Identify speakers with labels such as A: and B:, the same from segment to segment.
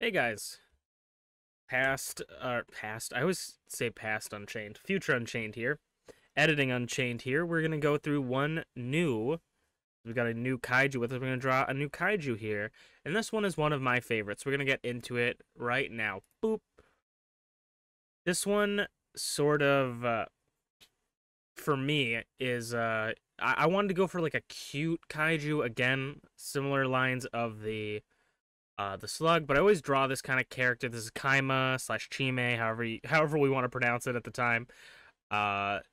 A: Hey guys, I always say past Unchained, future Unchained here, editing Unchained here. We're gonna go through we got a new Kaiju with us. We're gonna draw a new Kaiju here, and this one is one of my favorites. We're gonna get into it right now. Boop. This one sort of, for me, is, I wanted to go for like a cute Kaiju, again, similar lines of the slug, but I always draw this kind of character. This is Kaima slash Chime, however we want to pronounce it at the time.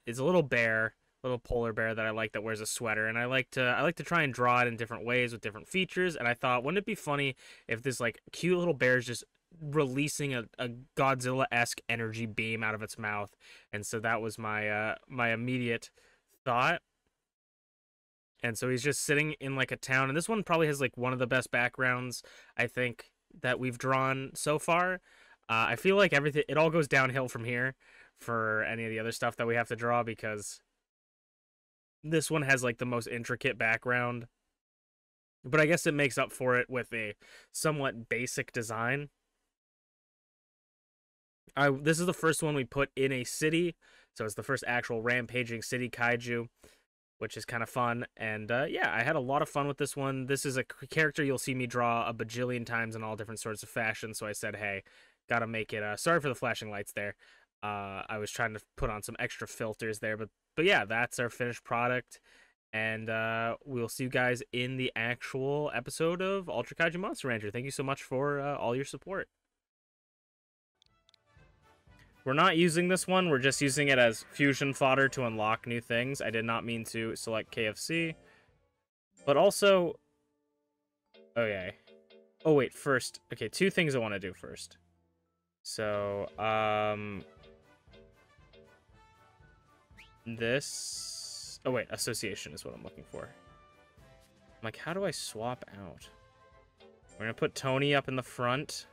A: It's a little bear, little polar bear that I like that wears a sweater, and I like to try and draw it in different ways with different features. And I thought, wouldn't it be funny if this like cute little bear is just releasing a Godzilla-esque energy beam out of its mouth? And so that was my immediate thought. And so he's just sitting in like a town, and this one probably has like one of the best backgrounds I think that we've drawn so far. I feel like it all goes downhill from here for any of the other stuff that we have to draw, because this one has like the most intricate background. But I guess it makes up for it with a somewhat basic design. This is the first one we put in a city, so it's the first actual rampaging city kaiju, which is kind of fun. And yeah, I had a lot of fun with this one. This is a character you'll see me draw a bajillion times in all different sorts of fashion, so I said, hey, gotta make it, sorry for the flashing lights there. I was trying to put on some extra filters there, but yeah, that's our finished product. And we'll see you guys in the actual episode of Ultra Kaiju Monster Rancher. Thank you so much for all your support. We're not using this one, we're just using it as fusion fodder to unlock new things. I did not mean to select KFC. But also... okay. Oh, wait, first... okay, two things I want to do first. So, this... oh, wait, association is what I'm looking for. I'm like, how do I swap out? We're gonna put Tony up in the front.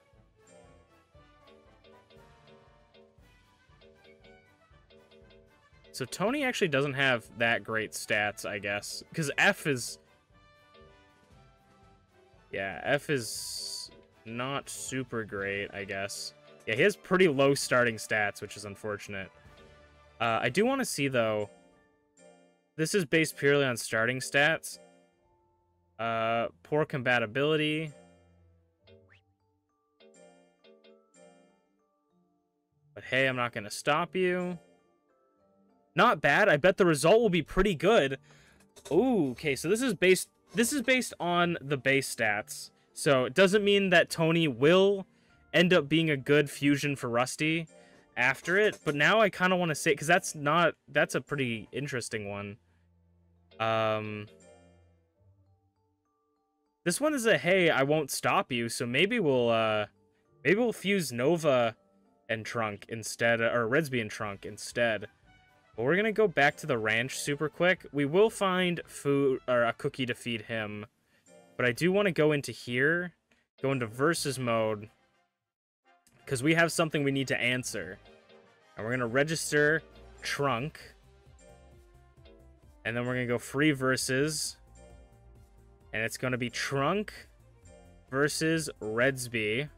A: So Tony actually doesn't have that great stats, I guess. Because F is... yeah, F is not super great, I guess. Yeah, he has pretty low starting stats, which is unfortunate. I do want to see, though... this is based purely on starting stats. Poor compatibility. But hey, I'm not going to stop you. Not bad. I bet the result will be pretty good. Ooh, okay, so this is based on the base stats. So it doesn't mean that Tony will end up being a good fusion for Rusty after it, but now I kind of want to say, because that's a pretty interesting one. This one is a hey, I won't stop you, so maybe we'll fuse Nova and Trunk instead, or Redsby and Trunk instead. But we're gonna go back to the ranch super quick. We will find food, or a cookie to feed him. But I do want to go into here, go into versus mode, because we have something we need to answer. And we're gonna register Trunk. And then we're gonna go free versus. And it's gonna be Trunk versus Redsby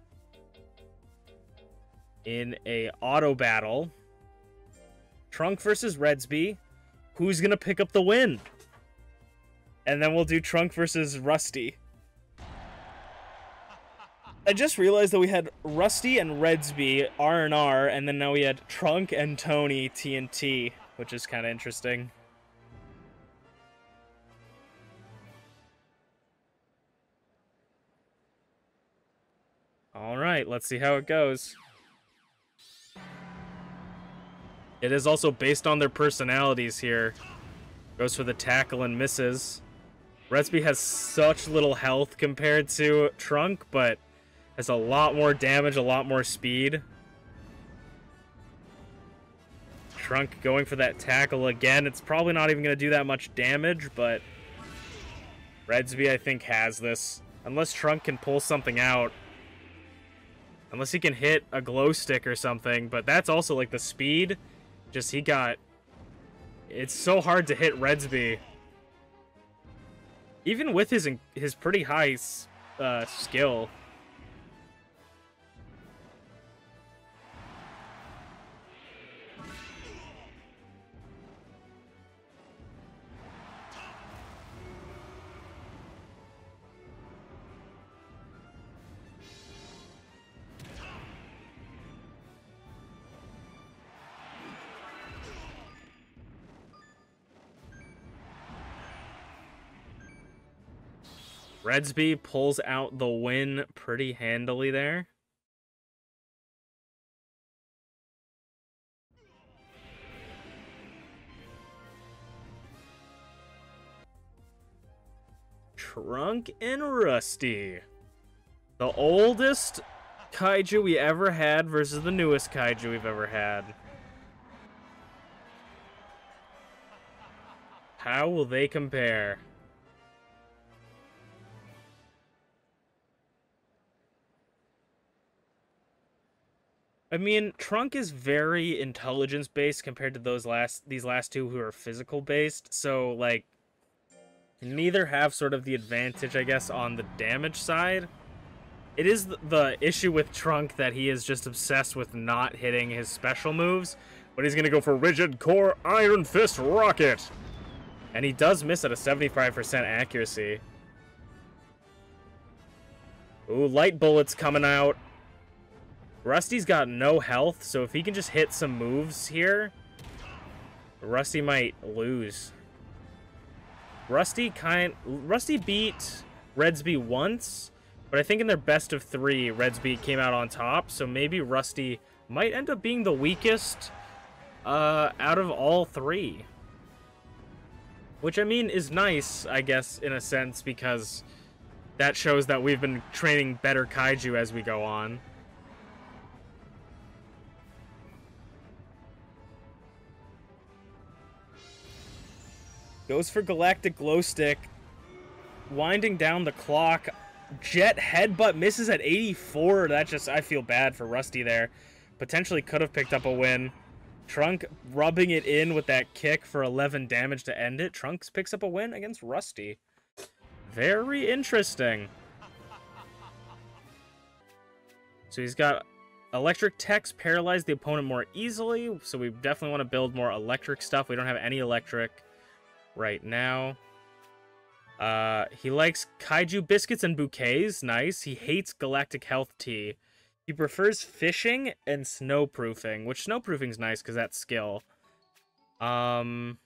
A: in a auto battle. Trunk versus Redsby. Who's gonna pick up the win? And then we'll do Trunk versus Rusty. I just realized that we had Rusty and Redsby R&R, and then now we had Trunk and Tony TNT, which is kind of interesting. Alright, let's see how it goes. It is also based on their personalities here. Goes for the tackle and misses. Redsby has such little health compared to Trunk, but has a lot more damage, a lot more speed. Trunk going for that tackle again. It's probably not even going to do that much damage, but Redsby, I think, has this. Unless Trunk can pull something out. Unless he can hit a glow stick or something, but that's also like the speed. Just it's so hard to hit Redsby. Even with his pretty high skill. Redsby pulls out the win pretty handily there. Trunk and Rusty. The oldest Kaiju we ever had versus the newest Kaiju we've ever had. How will they compare? I mean, Trunk is very intelligence-based compared to these last two who are physical-based, so, like, neither have sort of the advantage, I guess, on the damage side. It is the issue with Trunk that he is just obsessed with not hitting his special moves, but he's going to go for Rigid Core Iron Fist Rocket. And he does miss at a 75% accuracy. Ooh, light bullets coming out. Rusty's got no health, so if he can just hit some moves here, Rusty might lose. Rusty beat Redsby once, but I think in their best of 3, Redsby came out on top, so maybe Rusty might end up being the weakest out of all 3. Which, I mean, is nice, I guess, in a sense, because that shows that we've been training better Kaiju as we go on. Goes for Galactic Glow Stick. Winding down the clock. Jet Headbutt misses at 84. That just, I feel bad for Rusty there. Potentially could have picked up a win. Trunk rubbing it in with that kick for 11 damage to end it. Trunks picks up a win against Rusty. Very interesting. So he's got Electric Techs paralyze the opponent more easily. So we definitely want to build more electric stuff. We don't have any electric right now. He likes Kaiju Biscuits and Bouquets. Nice. He hates Galactic Health Tea. He prefers fishing and snowproofing, which snowproofing's nice because that's skill. So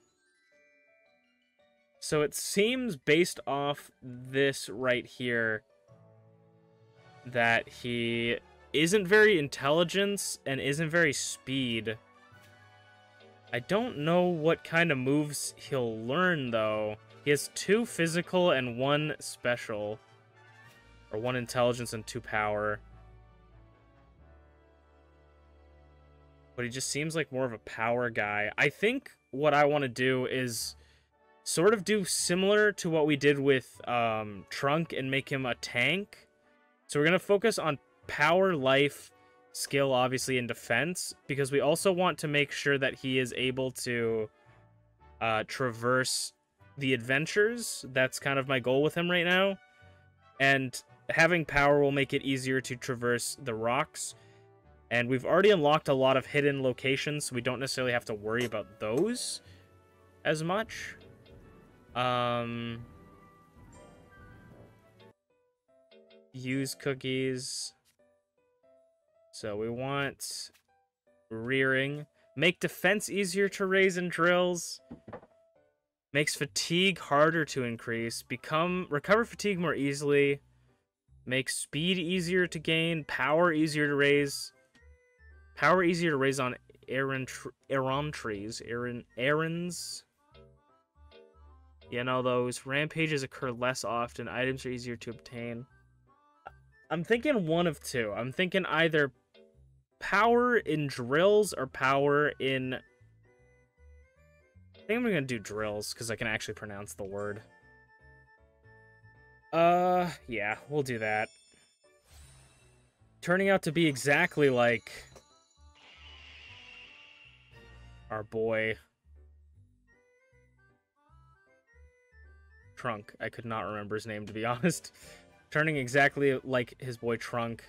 A: it seems based off this right here that he isn't very intelligence and isn't very speed. I don't know what kind of moves he'll learn, though. He has 2 physical and 1 special. Or 1 intelligence and 2 power. But he just seems like more of a power guy. I think what I want to do is sort of do similar to what we did with Trunk and make him a tank. So we're going to focus on power, life, skill, obviously, and defense. Because we also want to make sure that he is able to traverse the adventures. That's kind of my goal with him right now. And having power will make it easier to traverse the rocks. And we've already unlocked a lot of hidden locations, so we don't necessarily have to worry about those as much. Use cookies. So we want rearing. Make defense easier to raise in drills. Makes fatigue harder to increase. Recover fatigue more easily. Makes speed easier to gain. Power easier to raise. Power easier to raise on errands. You know, those rampages occur less often. Items are easier to obtain. I'm thinking one of two. I'm thinking either power in drills or power in... I think I'm gonna do drills, because I can actually pronounce the word. Yeah, we'll do that. Turning out to be exactly like our boy Trunk. I could not remember his name, to be honest. Turning exactly like his boy Trunk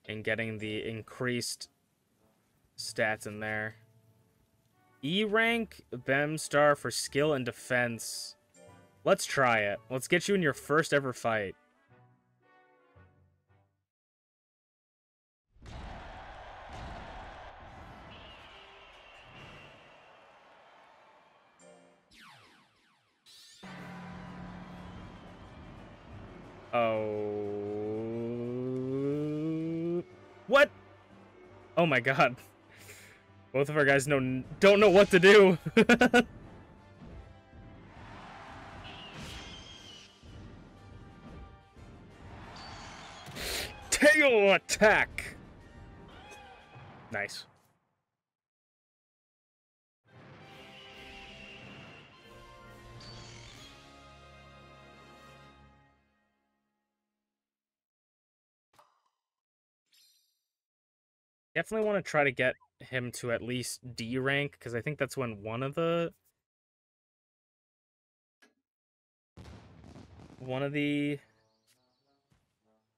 A: and getting the increased stats in there. E rank Bem Star for skill and defense. Let's try it. Let's get you in your first ever fight. Oh. What? Oh my god. Both of our guys don't know what to do. Tail attack. Nice. Definitely want to try to get him to at least D rank, because I think that's when one of the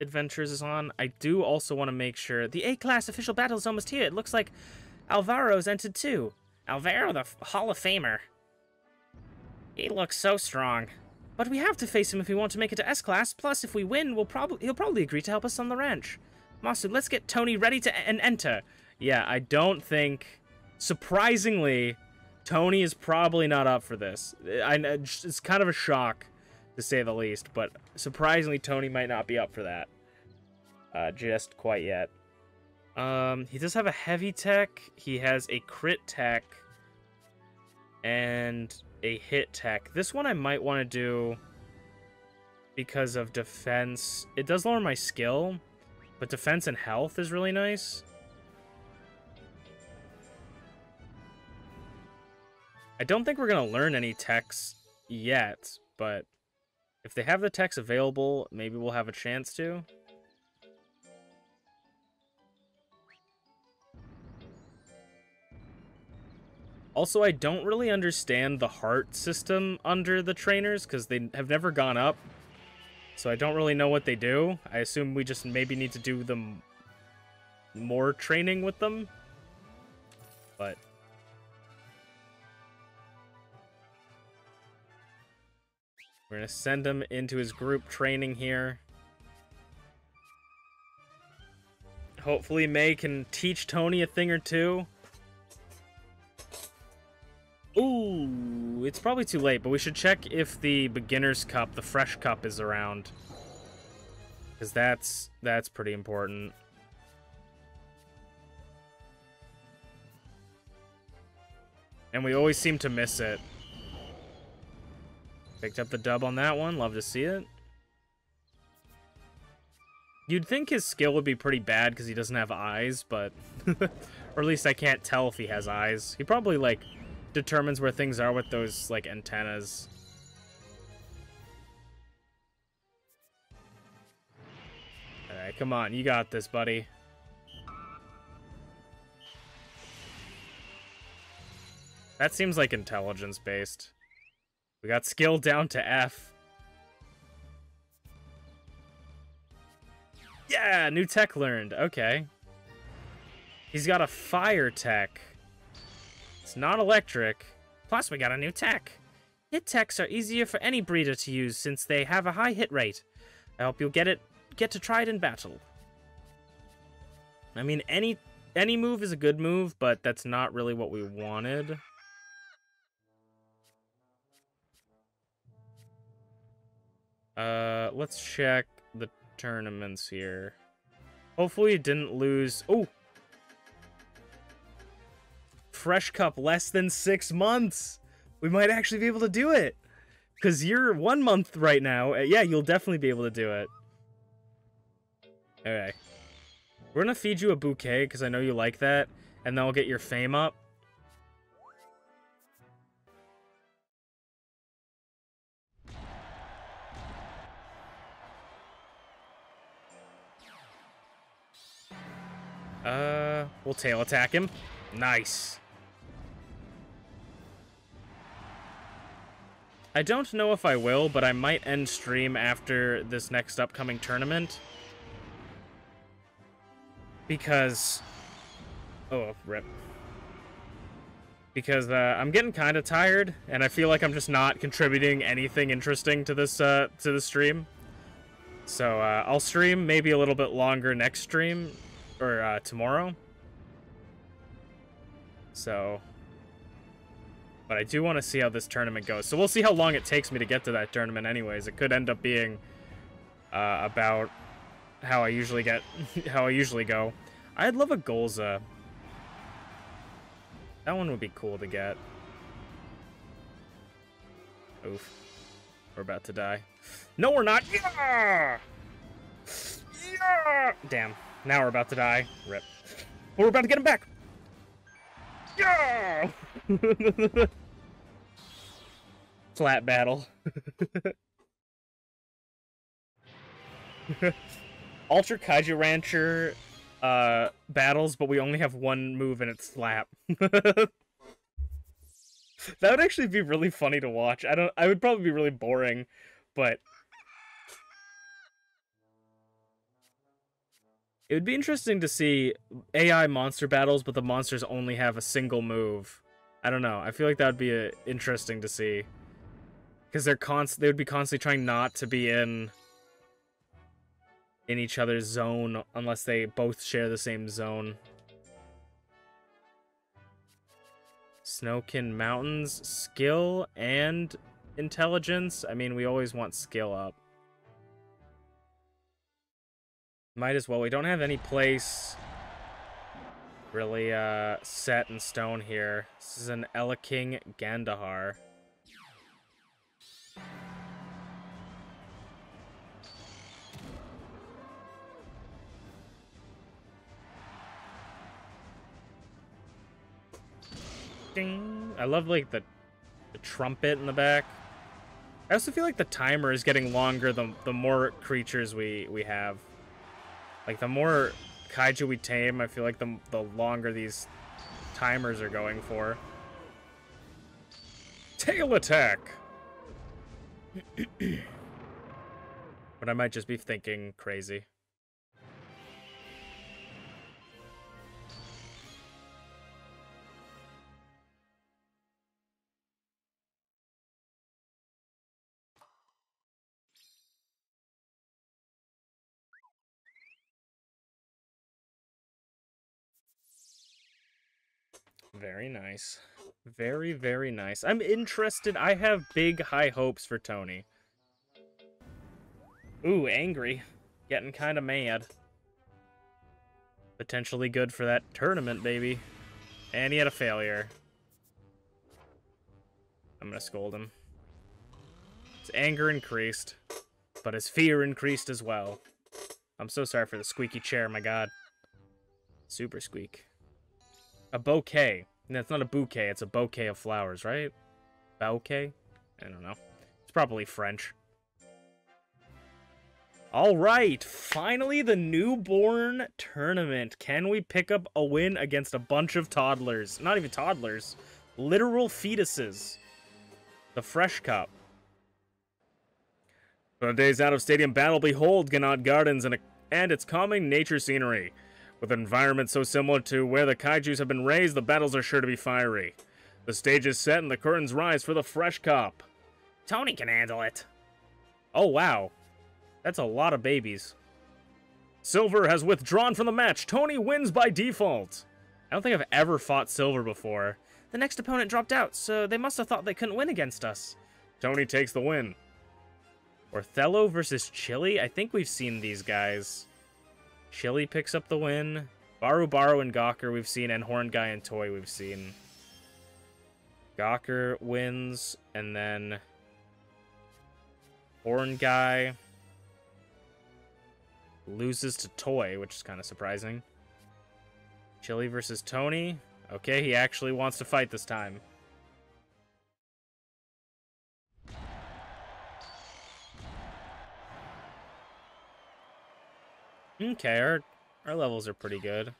A: adventures is on. I do also want to make sure the A-class official battle is almost here. It looks like Alvaro's entered too. Alvaro, the Hall of Famer. He looks so strong. But we have to face him if we want to make it to S-class. Plus, if we win, he'll probably agree to help us on the ranch. Masu, let's get Tony ready to enter. Yeah, I don't think... Surprisingly, Tony is probably not up for this. It's kind of a shock, to say the least. But surprisingly, Tony might not be up for that. Just quite yet. He does have a heavy tech. He has a crit tech. And a hit tech. This one I might want to do because of defense. It does lower my skill. But defense and health is really nice. I don't think we're going to learn any techs yet, but if they have the techs available, maybe we'll have a chance to. Also, I don't really understand the heart system under the trainers, because they have never gone up. So I don't really know what they do. I assume we just maybe need to do them more training with them. But we're going to send him into his group training here. Hopefully May can teach Tony a thing or two. Ooh, it's probably too late, but we should check if the beginner's cup, the fresh cup, is around. Because that's pretty important. And we always seem to miss it. Picked up the dub on that one. Love to see it. You'd think his skill would be pretty bad because he doesn't have eyes, but... or at least I can't tell if he has eyes. He probably, like, determines where things are with those, like, antennas. Alright, come on. You got this, buddy. That seems like intelligence-based. We got skill down to F. Yeah, new tech learned. Okay. He's got a fire tech. It's not electric. Plus, we got a new tech. Hit techs are easier for any breeder to use since they have a high hit rate. I hope you'll get to try it in battle. I mean, any move is a good move, but that's not really what we wanted. Let's check the tournaments here. Hopefully it didn't lose. Oh! Fresh Cup less than 6 months. We might actually be able to do it. Because you're 1 month right now. Yeah, you'll definitely be able to do it. Okay. We're going to feed you a bouquet because I know you like that. And then I'll get your fame up. We'll tail attack him. Nice. I don't know if I will, but I might end stream after this next upcoming tournament. Because... oh, rip. Because I'm getting kind of tired, and I feel like I'm just not contributing anything interesting to this stream. So I'll stream maybe a little bit longer next stream, or tomorrow. So, but I do want to see how this tournament goes. So we'll see how long it takes me to get to that tournament anyways. It could end up being about how I usually go. I'd love a Golza. That one would be cool to get. Oof. We're about to die. No, we're not. Yeah! Yeah! Damn. Now we're about to die. Rip. But we're about to get him back. Yeah! Flat battle. Ultra Kaiju Rancher battles, but we only have one move and it's slap. That would actually be really funny to watch. I would probably be really boring, but it would be interesting to see AI monster battles, but the monsters only have a single move. I don't know. I feel like that would be interesting to see. Because they would be constantly trying not to be in each other's zone unless they both share the same zone. Snowkin Mountains, skill and intelligence. I mean, we always want skill up. Might as well. We don't have any place really set in stone here. This is an King Gandahar. Ding. I love like the trumpet in the back. I also feel like the timer is getting longer the more creatures we have. Like the more kaiju we tame, I feel like the longer these timers are going for. Tail attack. But I might just be thinking crazy. Very nice. Very, very nice. I'm interested. I have big, high hopes for Tony. Ooh, angry. Getting kind of mad. Potentially good for that tournament, baby. And he had a failure. I'm gonna scold him. His anger increased, but his fear increased as well. I'm so sorry for the squeaky chair, my god. Super squeak. A bouquet. No, it's not a bouquet, it's a bouquet of flowers, right? Bouquet? I don't know. It's probably French. Alright, finally the newborn tournament. Can we pick up a win against a bunch of toddlers? Not even toddlers. Literal fetuses. The Fresh Cup. For the days out of stadium battle, behold Ganad Gardens and its calming nature scenery. With an environment so similar to where the kaijus have been raised, the battles are sure to be fiery. The stage is set and the curtains rise for the Fresh Cup. Tony can handle it. Oh, wow. That's a lot of babies. Silver has withdrawn from the match. Tony wins by default. I don't think I've ever fought Silver before. The next opponent dropped out, so they must have thought they couldn't win against us. Tony takes the win. Othello versus Chili? I think we've seen these guys. Chili picks up the win. Baru and Gawker we've seen, and Horn Guy and Toy we've seen. Gawker wins, and then Horn Guy loses to Toy, which is kind of surprising. Chili versus Tony. Okay, he actually wants to fight this time. Okay, our levels are pretty good.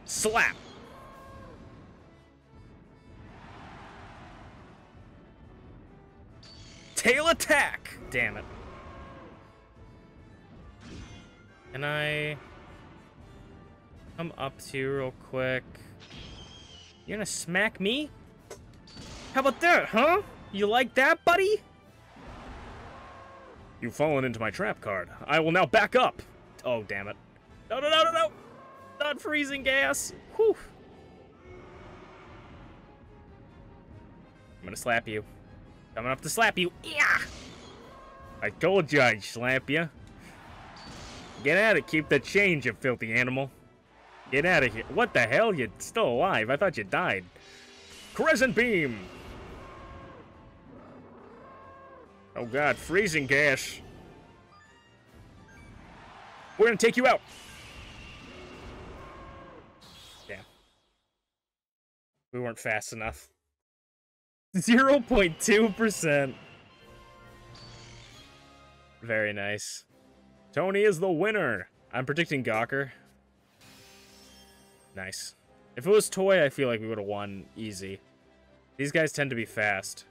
A: Slap! Tail attack! Damn it. Can I come up to you real quick? You're gonna smack me? How about that, huh? You like that, buddy? You've fallen into my trap card. I will now back up. Oh, damn it. No, no, no, no, no! Not freezing gas! Whew. I'm gonna slap you. Coming up to slap you. Yeah! I told you I'd slap you. Get at it, keep the change, you filthy animal. Get out of here. What the hell? You're still alive. I thought you died. Crescent beam! Oh god, freezing gas. We're gonna take you out. Damn. We weren't fast enough. 0.2%. Very nice. Tony is the winner. I'm predicting Gawker. Nice. If it was Toy, I feel like we would have won easy. These guys tend to be fast.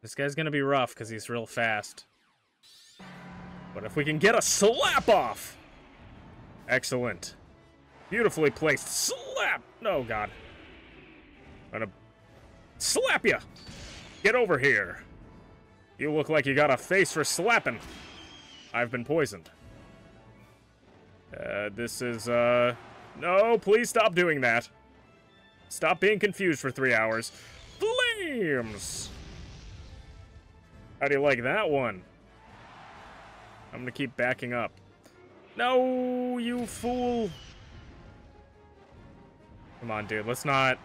A: This guy's gonna be rough because he's real fast. But if we can get a slap off! Excellent. Beautifully placed. Slap! Oh, God. I'm gonna slap you! Get over here. You look like you got a face for slapping. I've been poisoned. This is, No, please stop doing that. Stop being confused for 3 hours. Flames! How do you like that one? I'm gonna keep backing up. No, you fool! Come on, dude. Let's not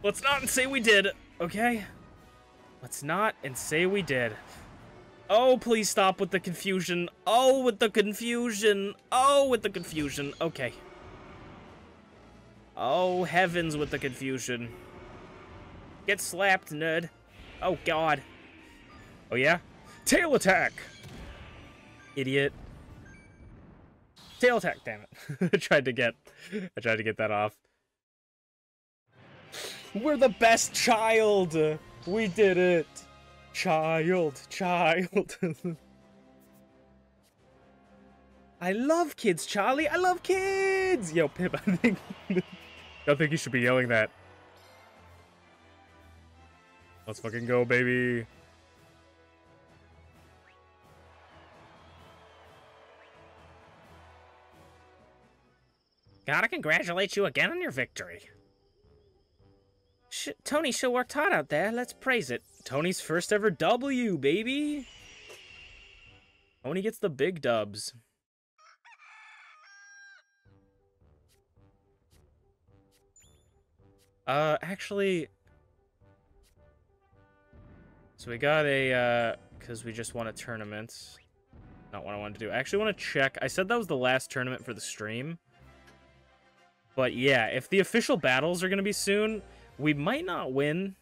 A: and say we did, okay? Let's not and say we did. Oh, please stop with the confusion. Oh, with the confusion. Oh, with the confusion. Okay. Oh, heavens with the confusion. Get slapped, nerd. Oh, God. Oh, yeah? Tail attack! Idiot. Tail attack, damn it. I tried to get that off. We're the best child! We did it! Child. I love kids, Charlie! I love kids! Yo, Pip, I don't think you should be yelling that. Let's fucking go, baby! Gotta congratulate you again on your victory. Tony sure worked hard out there. Let's praise it. Tony's first ever W, baby. Tony gets the big dubs. Actually... So we got a, because we just won a tournament. Not what I wanted to do. I actually want to check. I said that was the last tournament for the stream. But yeah, if the official battles are going to be soon, we might not win.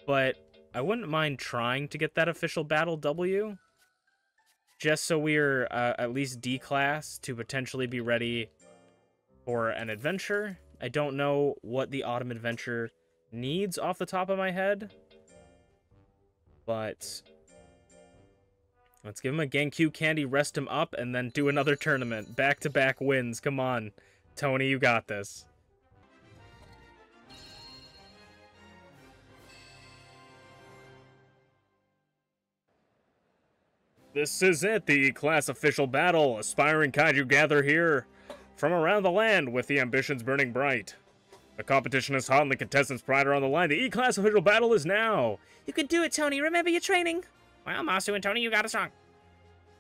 A: But I wouldn't mind trying to get that official battle W. Just so we're at least D-class to potentially be ready for an adventure. I don't know what the autumn adventure needs off the top of my head. But let's give him a Genku candy, rest him up, and then do another tournament. Back-to-back wins. Come on. Tony, you got this. This is it, the class official battle. Aspiring Kaiju gather here from around the land with the ambitions burning bright. The competition is hot and the contestants' pride are on the line. The E-class official battle is now. You can do it, Tony. Remember your training. Well, Masu and Tony, you got us wrong.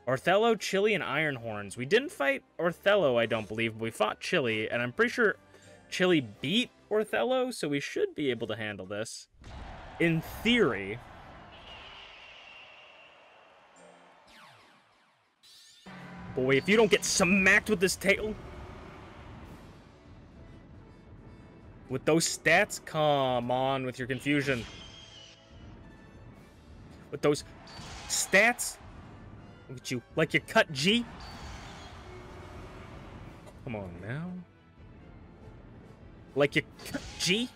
A: Othello, Chili, and Ironhorns. We didn't fight Othello, I don't believe, but we fought Chili, and I'm pretty sure Chili beat Othello, so we should be able to handle this. In theory. Boy, if you don't get smacked with this tail... With those stats? Come on with your confusion. With those stats? Look at you. Like you cut G? Come on now. Like you cut G?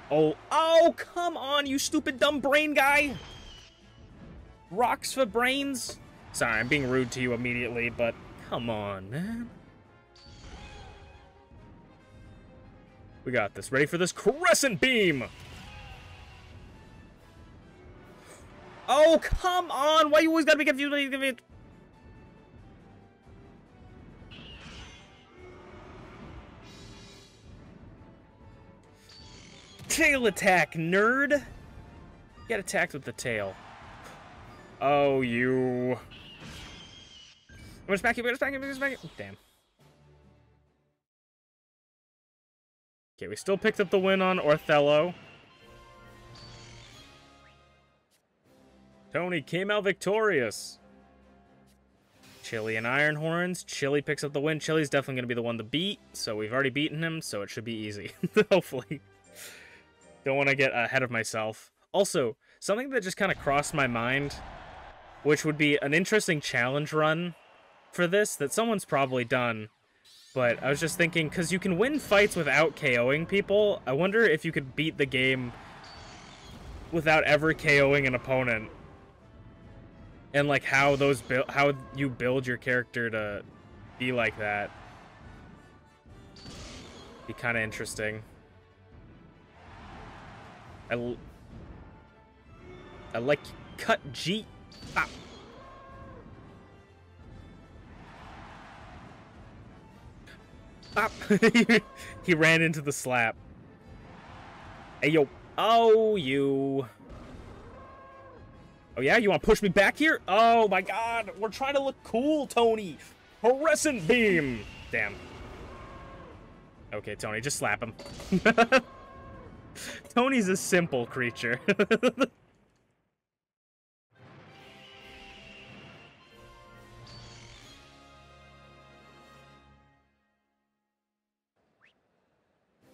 A: Oh, come on, you stupid dumb brain guy! Rocks for brains? Sorry, I'm being rude to you immediately, but come on, man. We got this. Ready for this crescent beam? Oh, come on! Why you always gotta be confused? Tail attack, nerd! Get attacked with the tail. Oh, you. I'm gonna smack you, Damn. Okay, we still picked up the win on Othello. Tony came out victorious. Chili and Iron Horns. Chili picks up the win. Chili's definitely going to be the one to beat, so we've already beaten him, so it should be easy. Hopefully. Don't want to get ahead of myself. Also, something that just kind of crossed my mind, which would be an interesting challenge run for this that someone's probably done. But I was just thinking, because you can win fights without KOing people, I wonder if you could beat the game without ever KOing an opponent. And like how you build your character to be like that. Be kind of interesting. I like cut G. Ah. Ah. He ran into the slap. Hey yo. Oh, you. Oh yeah, you want to push me back here? Oh my god, we're trying to look cool, Tony. Fluorescent beam. Damn. Okay, Tony, just slap him. Tony's a simple creature.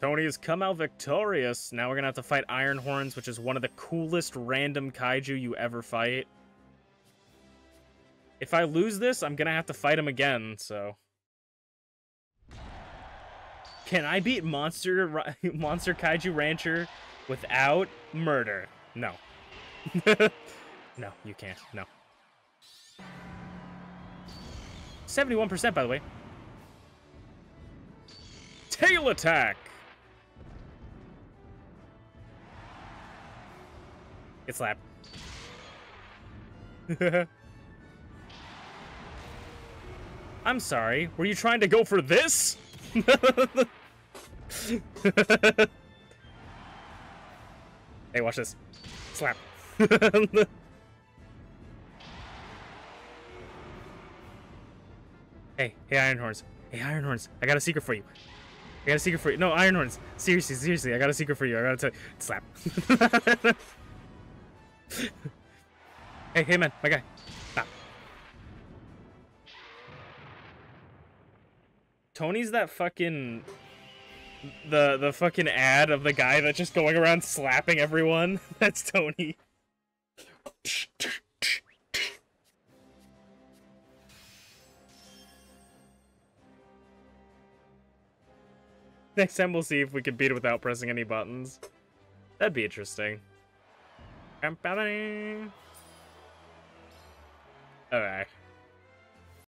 A: Tony has come out victorious. Now we're gonna have to fight Iron Horns, which is one of the coolest random kaiju you ever fight. If I lose this, I'm gonna have to fight him again, so... Can I beat Monster Kaiju Rancher without murder? No. No, you can't. No. 71%, by the way. Tail attack! Get slapped. I'm sorry. Were you trying to go for this? Hey, watch this. Slap. Hey, Iron Horns. Hey, Iron Horns. I got a secret for you. I got a secret for you. No, Iron Horns. Seriously, I got a secret for you. I gotta tell you. Slap. Hey, man, my guy. Stop. Tony's that fucking... The fucking ad of the guy that's just going around slapping everyone. That's Tony. Next time we'll see if we can beat it without pressing any buttons. That'd be interesting. Alright.